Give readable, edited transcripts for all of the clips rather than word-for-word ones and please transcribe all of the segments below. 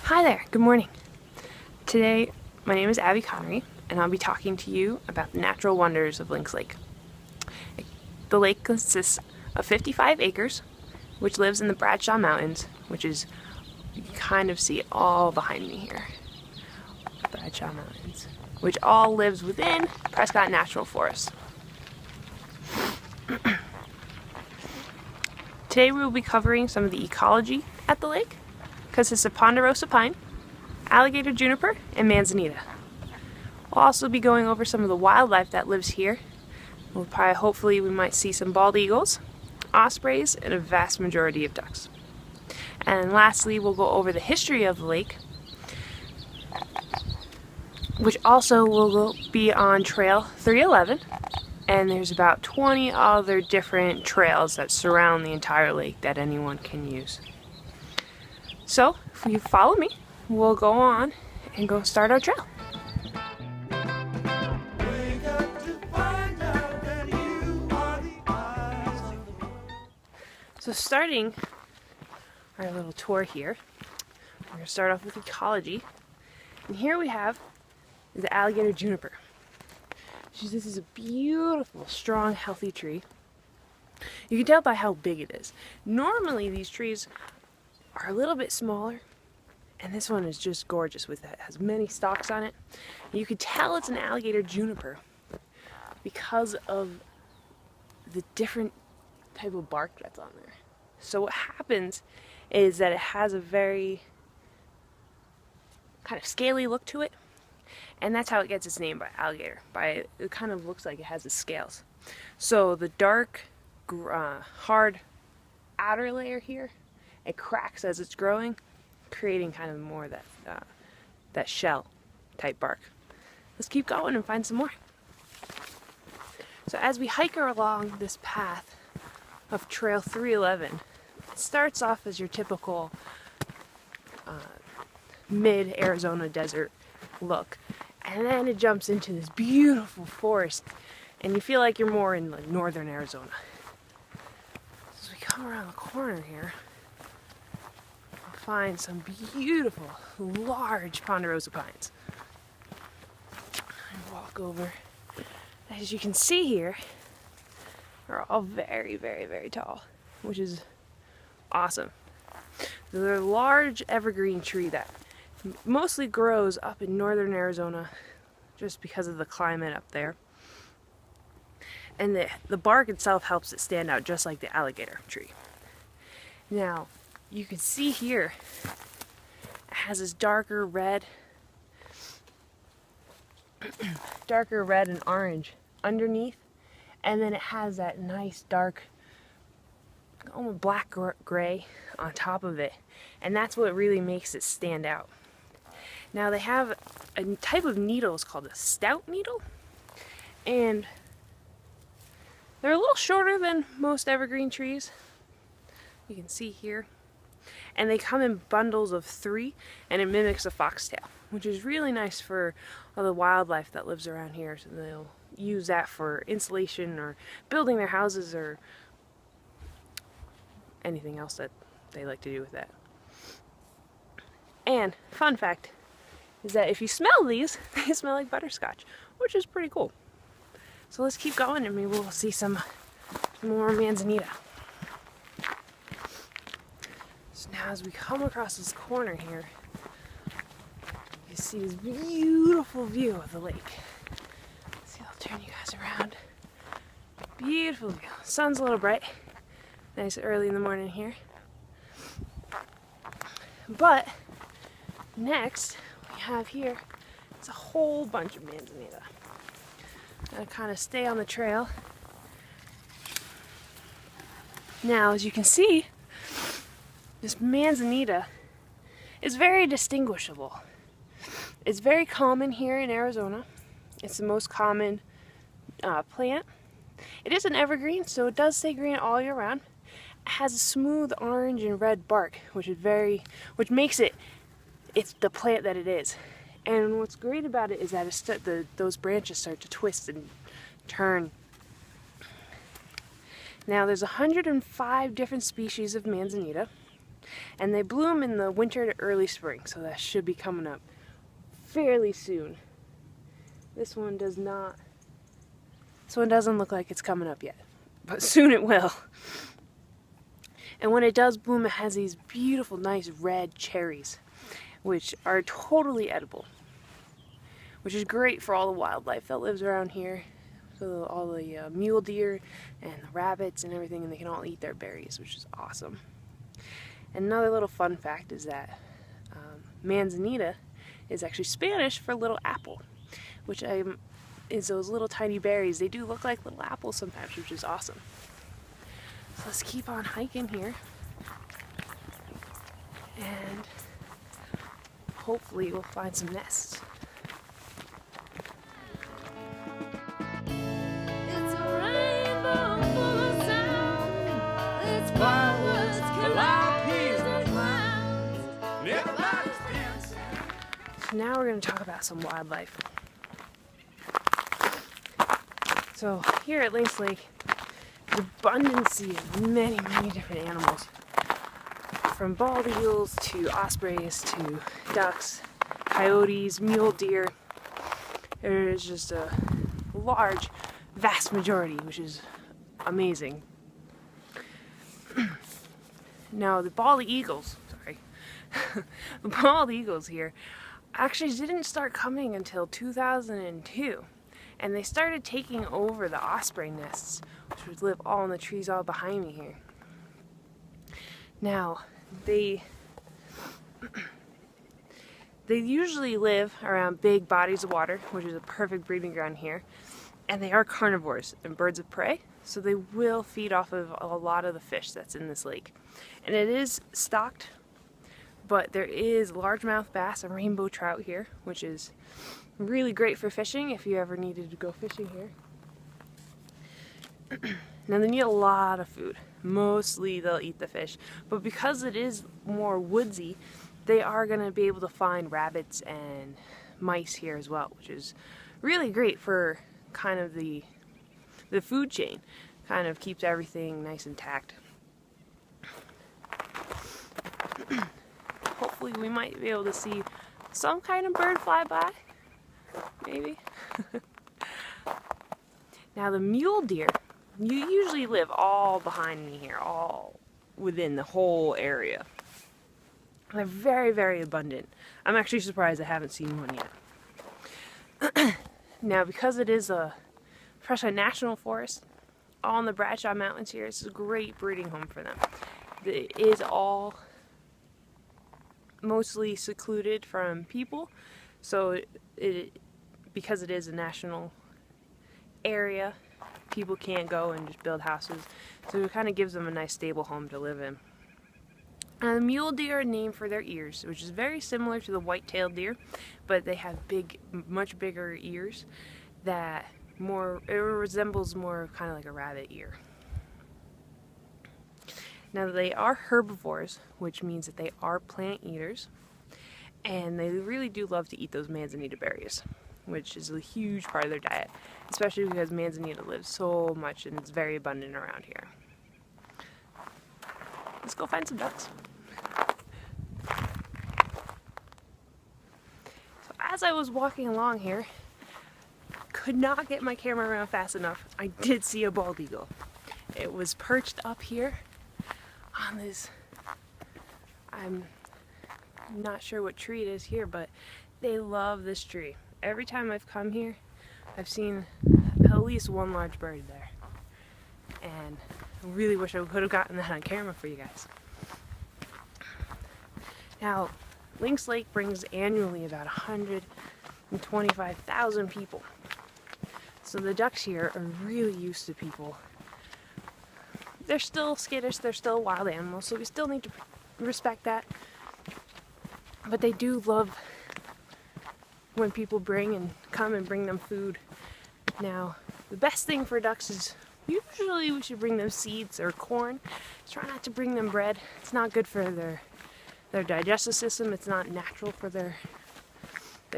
Hi there, good morning. Today, my name is Abby Connery, and I'll be talking to you about the natural wonders of Lynx Lake. The lake consists of 55 acres, which lives in the Bradshaw Mountains, which is, you can kind of see it all behind me here. Bradshaw Mountains, which all lives within Prescott National Forest. Today we will be covering some of the ecology at the lake. Consists of ponderosa pine, alligator juniper, and manzanita. We'll also be going over some of the wildlife that lives here. Hopefully we might see some bald eagles, ospreys, and a vast majority of ducks. And lastly, we'll go over the history of the lake, which also will be on Trail 311. And there's about 20 other different trails that surround the entire lake that anyone can use. So, if you follow me, we'll go on and go start our trail. So starting our little tour here, we're going to start off with ecology. And here we have the alligator juniper. This is a beautiful, strong, healthy tree. You can tell by how big it is. Normally these trees are a little bit smaller, and this one is just gorgeous with that. It has many stalks on it. And you can tell it's an alligator juniper because of the different type of bark that's on there. So what happens is that it has a very kind of scaly look to it, and that's how it gets its name by alligator. It kind of looks like it has the scales. So the dark, hard outer layer here, it cracks as it's growing, creating kind of more of that shell type bark. Let's keep going and find some more. So as we hike along this path of Trail 311, it starts off as your typical mid-Arizona desert look, and then it jumps into this beautiful forest, and you feel like you're more in like northern Arizona. As we come around the corner here, find some beautiful, large ponderosa pines. And walk over. As you can see here, they're all very, very, very tall, which is awesome. They're a large evergreen tree that mostly grows up in northern Arizona just because of the climate up there. And the bark itself helps it stand out just like the alligator tree. Now, you can see here, it has this darker red and orange underneath, and then it has that nice dark, almost black gray on top of it, and that's what really makes it stand out. Now they have a type of needle, it's called a stout needle, and they're a little shorter than most evergreen trees. You can see here. And they come in bundles of 3, and it mimics a foxtail, which is really nice for all the wildlife that lives around here. So they'll use that for insulation or building their houses or anything else that they like to do with that. And fun fact is that if you smell these, they smell like butterscotch, which is pretty cool. So let's keep going and maybe we'll see some more manzanita. So now as we come across this corner here, you see this beautiful view of the lake. See, I'll turn you guys around. Beautiful view. Sun's a little bright. Nice early in the morning here. But next we have here, it's a whole bunch of manzanita. Gotta kind of stay on the trail. Now, as you can see, this manzanita is very distinguishable. It's very common here in Arizona. It's the most common plant. It is an evergreen, so it does stay green all year round. It has a smooth orange and red bark, which makes it's the plant that it is. And what's great about it is that those branches start to twist and turn. Now there's 105 different species of manzanita. And they bloom in the winter to early spring, so that should be coming up fairly soon. This one does not. This one doesn't look like it's coming up yet, but soon it will. And when it does bloom, it has these beautiful, nice red cherries, which are totally edible, which is great for all the wildlife that lives around here. So all the mule deer and the rabbits and everything, and they can all eat their berries, which is awesome. And another little fun fact is that manzanita is actually Spanish for little apple, which is those little tiny berries. They do look like little apples sometimes, which is awesome. So let's keep on hiking here, and hopefully we'll find some nests. So now we're going to talk about some wildlife. So here at Lynx Lake, there's abundance of many different animals. From bald eagles to ospreys to ducks, coyotes, mule deer. There is just a large, vast majority, which is amazing. Now the bald eagles, the bald eagles here actually didn't start coming until 2002, and they started taking over the osprey nests, which would live all in the trees all behind me here. Now they usually live around big bodies of water, which is a perfect breeding ground here, and they are carnivores and birds of prey, so they will feed off of a lot of the fish that's in this lake. And it is stocked, but there is largemouth bass and rainbow trout here, which is really great for fishing if you ever needed to go fishing here. Now they need a lot of food. Mostly they'll eat the fish, but because it is more woodsy, they are going to be able to find rabbits and mice here as well, which is really great for kind of the food chain. Kind of keeps everything nice and intact. Hopefully we might be able to see some kind of bird fly by, maybe. Now the mule deer, you usually live all behind me here, all within the whole area. They're very abundant. I'm actually surprised I haven't seen one yet. Now because it is a Prescott National Forest, all in the Bradshaw Mountains here, it's a great breeding home for them. It is all mostly secluded from people, so because it is a national area, people can't go and just build houses, so it kind of gives them a nice stable home to live in. And the mule deer are named for their ears, which is very similar to the white-tailed deer, but they have much bigger ears that it resembles more kind of like a rabbit ear. Now they are herbivores, which means that they are plant eaters, and they really do love to eat those manzanita berries, which is a huge part of their diet, especially because manzanita lives so much and it's very abundant around here. Let's go find some ducks. So as I was walking along here, could not get my camera around fast enough, I did see a bald eagle. It was perched up here on this, I'm not sure what tree it is here, but they love this tree. Every time I've come here, I've seen at least one large bird there. And I really wish I could have gotten that on camera for you guys. Now, Lynx Lake brings annually about 125,000 people. So the ducks here are really used to people. They're still skittish, they're still wild animals, so we still need to respect that. But they do love when people come and bring them food. Now, the best thing for ducks is usually we should bring them seeds or corn. Try not to bring them bread. It's not good for their digestive system. It's not natural for their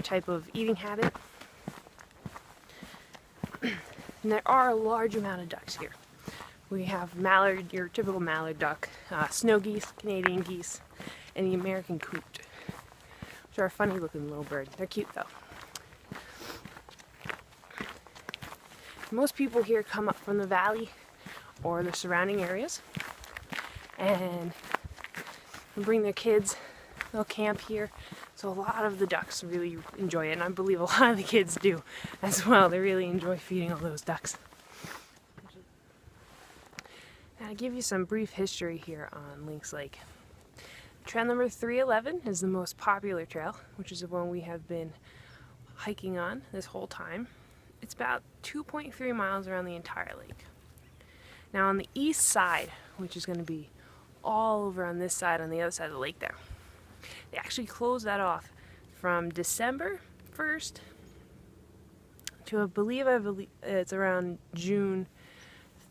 type of eating habit. And there are a large amount of ducks here, We have mallard, your typical mallard duck, snow geese, Canadian geese, and the American coot, which are a funny looking little bird. They're cute though. Most people here come up from the valley or the surrounding areas and bring their kids. They'll camp here. So a lot of the ducks really enjoy it, and I believe a lot of the kids do as well. They really enjoy feeding all those ducks. Now, to give you some brief history here on Lynx Lake. Trail number 311 is the most popular trail, which is the one we have been hiking on this whole time. It's about 2.3 miles around the entire lake. Now on the east side, which is going to be all over on this side, on the other side of the lake there, they actually close that off from December 1st to I believe it's around June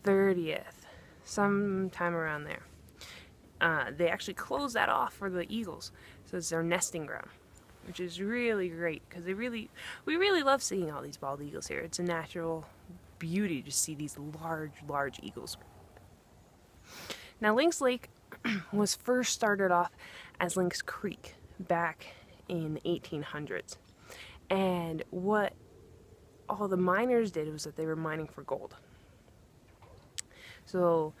30th, sometime around there. They actually close that off for the eagles, so it's their nesting ground, which is really great because we really love seeing all these bald eagles here. It's a natural beauty to see these large eagles. Now Lynx Lake was first started off as Lynx Creek back in the 1800s, and what all the miners did was that they were mining for gold. So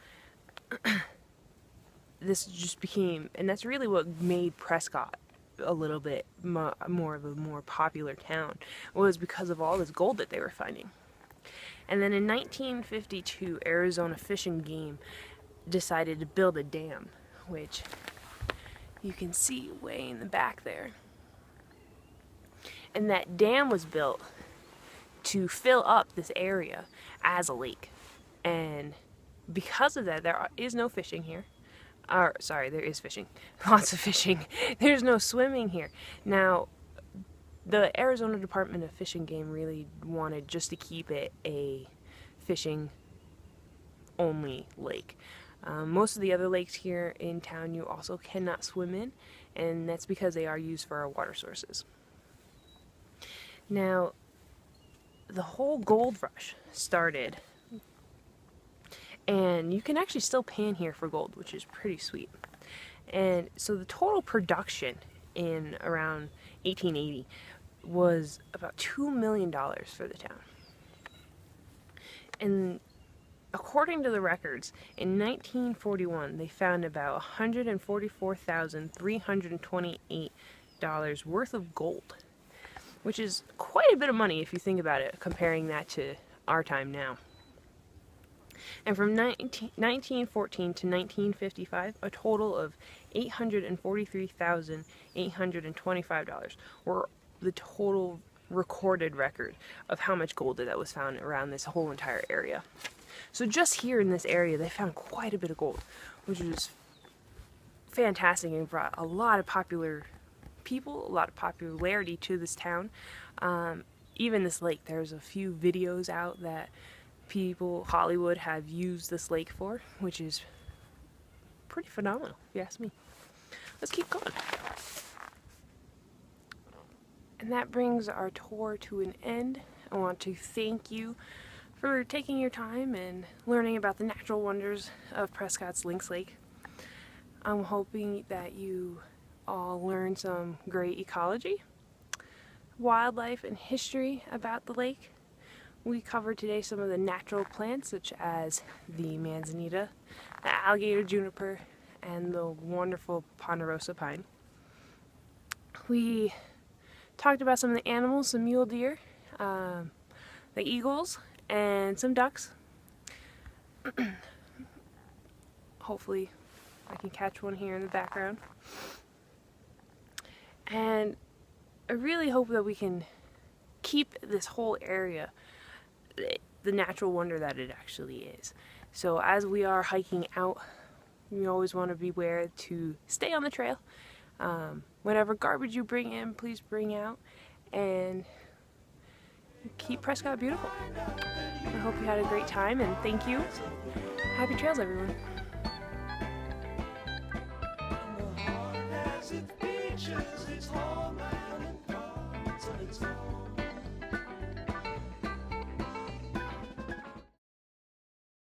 this just became, and that's really what made Prescott a little bit more of a more popular town, was because of all this gold that they were finding. And then in 1952, Arizona Fish and Game decided to build a dam, which you can see way in the back there. And that dam was built to fill up this area as a lake. And because of that, there is no fishing here. Sorry, there is fishing. Lots of fishing. There's no swimming here. Now, the Arizona Department of Fish and Game really wanted just to keep it a fishing-only lake. Most of the other lakes here in town you also cannot swim in, and that's because they are used for our water sources. Now, the whole gold rush started, and you can actually still pan here for gold, which is pretty sweet. And so the total production in around 1880 was about $2 million for the town. And according to the records, in 1941 they found about $144,328 worth of gold, which is quite a bit of money if you think about it, comparing that to our time now. And from 1914 to 1955, a total of $843,825 were the total recorded record of how much gold that was found around this whole entire area. So just here in this area, they found quite a bit of gold, which was fantastic and brought a lot of popular people, a lot of popularity to this town. Even this lake, there's a few videos out that Hollywood have used this lake for, which is pretty phenomenal, if you ask me. Let's keep going. And that brings our tour to an end. I want to thank you for taking your time and learning about the natural wonders of Prescott's Lynx Lake. I'm hoping that you all learn some great ecology, wildlife, and history about the lake. We covered today some of the natural plants such as the manzanita, the alligator juniper, and the wonderful ponderosa pine. We talked about some of the animals, some mule deer, the eagles, and some ducks. Hopefully I can catch one here in the background. And I really hope that we can keep this whole area the natural wonder that it actually is. So as we are hiking out, we always want to beware to stay on the trail. Whatever garbage you bring in, please bring out, and keep Prescott beautiful. I hope you had a great time, and thank you. Happy trails, everyone. It's all